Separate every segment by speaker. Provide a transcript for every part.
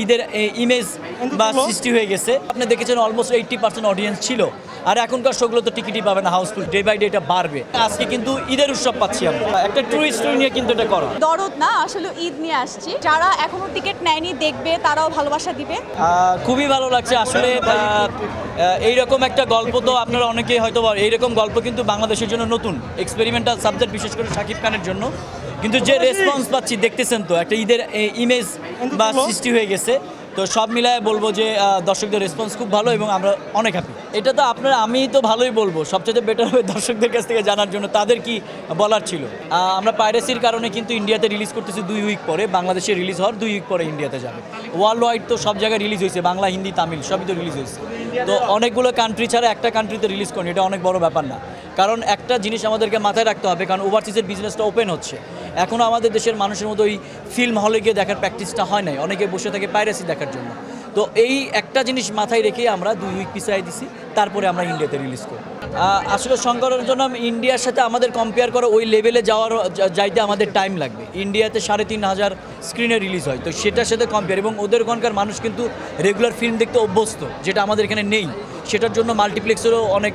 Speaker 1: ঈদের ইমেজ বা সৃষ্টি হয়ে গেছে। আপনি দেখেছেন অলমোস্ট 80% অডিয়েন্স ছিল, আর এখনকার শোগুলো তো টিকিটই পাবে না, হাউসফুল। ডে বাই ডে এটা বাড়বে। আজকে কিন্তু ঈদের উৎসব পাচ্ছি আমরা, একটা ট্রু স্টোরি নিয়ে কিন্তু এটা করা।
Speaker 2: দরদ না, আসলে ঈদ নিয়ে আসছি। যারা এখনো টিকিট নেয়নি দেখবে, তারাও ভালোবাসা দিবে।
Speaker 1: খুবই ভালো লাগছে আসলে। এইরকম একটা গল্প তো আপনারা অনেকেই হয়তো, এইরকম গল্প কিন্তু বাংলাদেশের জন্য নতুন এক্সপেরিমেন্টাল সাবজেক্ট, বিশেষ করে শাকিব খানের জন্য। কিন্তু যে রেসপন্স পাচ্ছি দেখতেছেন তো, একটা ঈদের ইমেজ বা সৃষ্টি হয়ে গেছে। তো সব মিলায় বলবো যে দর্শকদের রেসপন্স খুব ভালো এবং আমরা অনেক হ্যাপি। এটা তো আপনারা, আমি তো ভালোই বলবো, সবচেয়ে বেটার হবে দর্শকদের কাছ থেকে জানার জন্য তাদের কি বলার ছিল। আমরা পাইরেসির কারণে কিন্তু ইন্ডিয়াতে রিলিজ করতেছি 2 উইক পরে, বাংলাদেশে রিলিজ হওয়ার 2 উইক পরে ইন্ডিয়াতে যাবে। ওয়ার্ল্ড ওয়াইড তো সব জায়গায় রিলিজ হয়েছে, বাংলা, হিন্দি, তামিল সবই তো রিলিজ হয়েছে। তো অনেকগুলো কান্ট্রি ছাড়া একটা কান্ট্রিতে রিলিজ করেন, এটা অনেক বড় ব্যাপার না। কারণ একটা জিনিস আমাদেরকে মাথায় রাখতে হবে, কারণ ওভারসিজের বিজনেসটা ওপেন হচ্ছে। এখনও আমাদের দেশের মানুষের মতো ওই ফিল্ম হলে গিয়ে দেখার প্র্যাকটিসটা হয় নাই, অনেকে বসে থাকে পাইরেসি দেখার জন্য। তো এই একটা জিনিস মাথায় রেখেই আমরা 2 উইক পিছিয়ে দিছি, তারপরে আমরা ইন্ডিয়াতে রিলিজ করি। আসলে শঙ্করের জন্য ইন্ডিয়ার সাথে আমাদের কম্পেয়ার করে ওই লেভেলে যাইতে আমাদের টাইম লাগবে। ইন্ডিয়াতে 3,500 স্ক্রিনে রিলিজ হয়, তো সেটার সাথে কম্পেয়ার, এবং ওদের ওখানকার মানুষ কিন্তু রেগুলার ফিল্ম দেখতে অভ্যস্ত, যেটা আমাদের এখানে নেই। সেটার জন্য মাল্টিপ্লেক্সেরও অনেক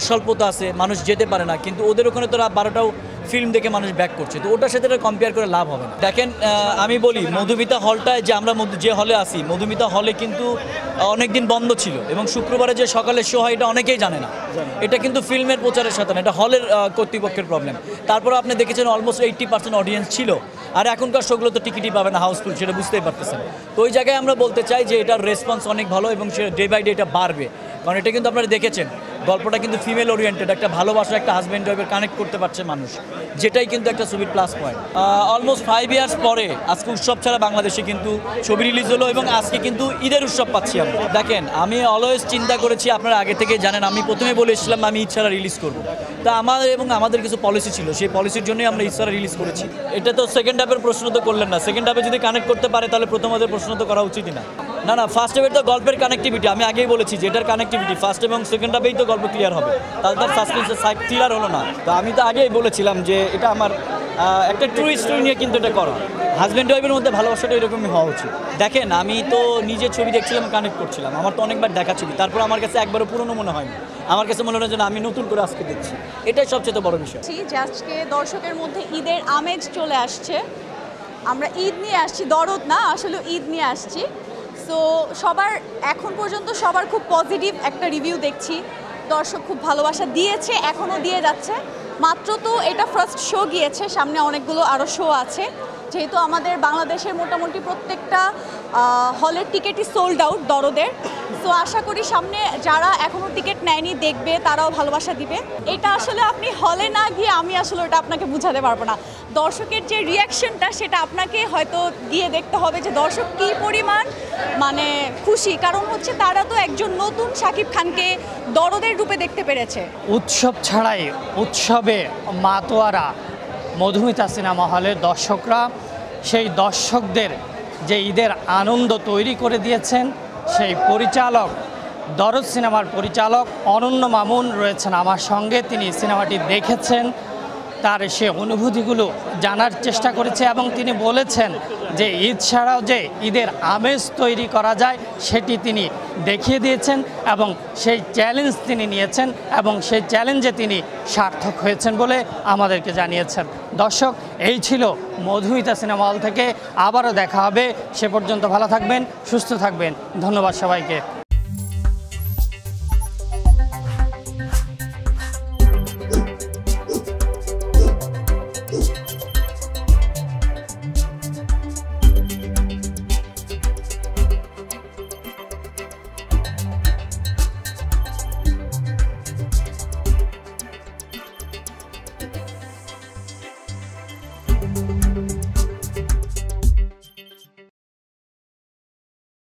Speaker 1: স্বল্পতা আছে, মানুষ যেতে পারে না। কিন্তু ওদের ওখানে তো রাত 12টাও ফিল্ম দেখে মানুষ ব্যাক করছে, তো ওটার সাথে কম্পেয়ার করে লাভ হবে না। দেখেন, আমি বলি মধুমিতা হলটায় যে আমরা যে হলে আসি, মধুমিতা হলে কিন্তু অনেক দিন বন্ধ ছিল, এবং শুক্রবারে যে সকালের শো হয় এটা অনেকেই জানে না। এটা কিন্তু ফিল্মের প্রচারের সাথে না, এটা হলের কর্তৃপক্ষের প্রবলেম। তারপরে আপনি দেখেছেন অলমোস্ট 80% অডিয়েন্স ছিল, আর এখনকার শোগুলো তো টিকিটই পাবে না, হাউসফুল, সেটা বুঝতেই পারতেছেন। তো ওই জায়গায় আমরা বলতে চাই যে এটার রেসপন্স অনেক ভালো, এবং সে ডে বাই ডে এটা বাড়বে। কারণ এটা কিন্তু আপনারা দেখেছেন, গল্পটা কিন্তু ফিমেল ওরিয়েন্টেড, একটা ভালোবাসা, একটা হাজব্যান্ড ওয়াইফের কানেক্ট করতে পারছে মানুষ, যেটাই কিন্তু একটা ছবির প্লাস পয়েন্ট। অলমোস্ট 5 ইয়ার্স পরে আজকে উৎসব ছাড়া বাংলাদেশে কিন্তু ছবি রিলিজ হলো, এবং আজকে কিন্তু ঈদের উৎসব পাচ্ছি আমরা। দেখেন, আমি অলওয়েজ চিন্তা করেছি, আপনারা আগে থেকে জানেন, আমি প্রথমে বলেছিলাম আমি ঈদ ছাড়া রিলিজ করবো। তা আমাদের কিছু পলিসি ছিল, সেই পলিসির জন্যই আমরা ঈদ ছাড়া রিলিজ করেছি। এটা তো সেকেন্ড হাফের প্রশ্ন তো করলেন না। সেকেন্ড হাফে যদি কানেক্ট করতে পারে তাহলে প্রথম হাফের প্রশ্ন তো করা উচিতই না। না, ফার্স্ট হাফের তো গল্পের কানেক্টিভিটি, আমি আগেই বলেছি যে এটার কানেক্টিভিটি ফার্স্ট এবং সেকেন্ড হাফেই তো গল্প ক্লিয়ার হবে, তাহলে তার সাসপেন্সের সাইড ক্লিয়ার হলো না। তো আমি তো আগেই বলেছিলাম যে এটা আমার একটা ট্রু স্টোরি নিয়ে কিন্তু এটা করা। হাজব্যান্ড ওয়াইফের মধ্যে ভালোবাসাটা এরকমই হওয়া উচিত। দেখেন, আমি তো নিজের ছবি দেখছিলাম, কানেক্ট করছিলাম, আমার তো অনেকবার দেখা ছবি, তারপর আমার কাছে একবারও পুরনো মনে হয়নি। আমার কাছে মনে হয় যে আমি নতুন করে আজকে দেখছি, এটাই সবচেয়ে বড় বিষয়।
Speaker 2: যে আজকে দর্শকের মধ্যে ঈদের আমেজ চলে আসছে, আমরা ঈদ নিয়ে আসছি, দরদ না, আসলে ঈদ নিয়ে আসছি। সো সবার এখন পর্যন্ত সবার খুব পজিটিভ একটা রিভিউ দেখছি, দর্শক খুব ভালোবাসা দিয়েছে, এখনও দিয়ে যাচ্ছে। মাত্র তো এটা ফার্স্ট শো গিয়েছে, সামনে অনেকগুলো আরও শো আছে। যেহেতু আমাদের বাংলাদেশের মোটামুটি প্রত্যেকটা হলের টিকিটই সোল্ড আউট দরদের। সো আশা করি সামনে যারা এখনও টিকিট নেয়নি দেখবে, তারাও ভালোবাসা দিবে। এটা আসলে আপনি হলে না গিয়ে আমি আসলে ওটা আপনাকে বোঝাতে পারবো না। দর্শকের যে রিয়াকশনটা, সেটা আপনাকে হয়তো গিয়ে দেখতে হবে যে দর্শক কী পরিমাণ মানে খুশি। কারণ হচ্ছে তারা তো একজন নতুন শাকিব খানকে দরদের রূপে দেখতে পেরেছে।
Speaker 3: উৎসব ছাড়াই উৎসবে মাতোয়ারা মধুমিতা সিনেমা হলের দর্শকরা, সেই দর্শকদের যে ঈদের আনন্দ তৈরি করে দিয়েছেন, সেই পরিচালক, দরদ সিনেমার পরিচালক অনন্য মামুন রয়েছেন আমার সঙ্গে। তিনি সিনেমাটি দেখেছেন, তার সে অনুভূতিগুলো জানার চেষ্টা করেছে, এবং তিনি বলেছেন যে ঈদ ছাড়াও যে ঈদের আমেজ তৈরি করা যায় সেটি তিনি দেখিয়ে দিয়েছেন, এবং সেই চ্যালেঞ্জ তিনি নিয়েছেন, এবং সেই চ্যালেঞ্জে তিনি সার্থক হয়েছেন বলে আমাদেরকে জানিয়েছেন। দর্শক, এই ছিল মধুমিতা সিনেমা হল থেকে। আবারও দেখা হবে, সে পর্যন্ত ভালো থাকবেন, সুস্থ থাকবেন। ধন্যবাদ সবাইকে।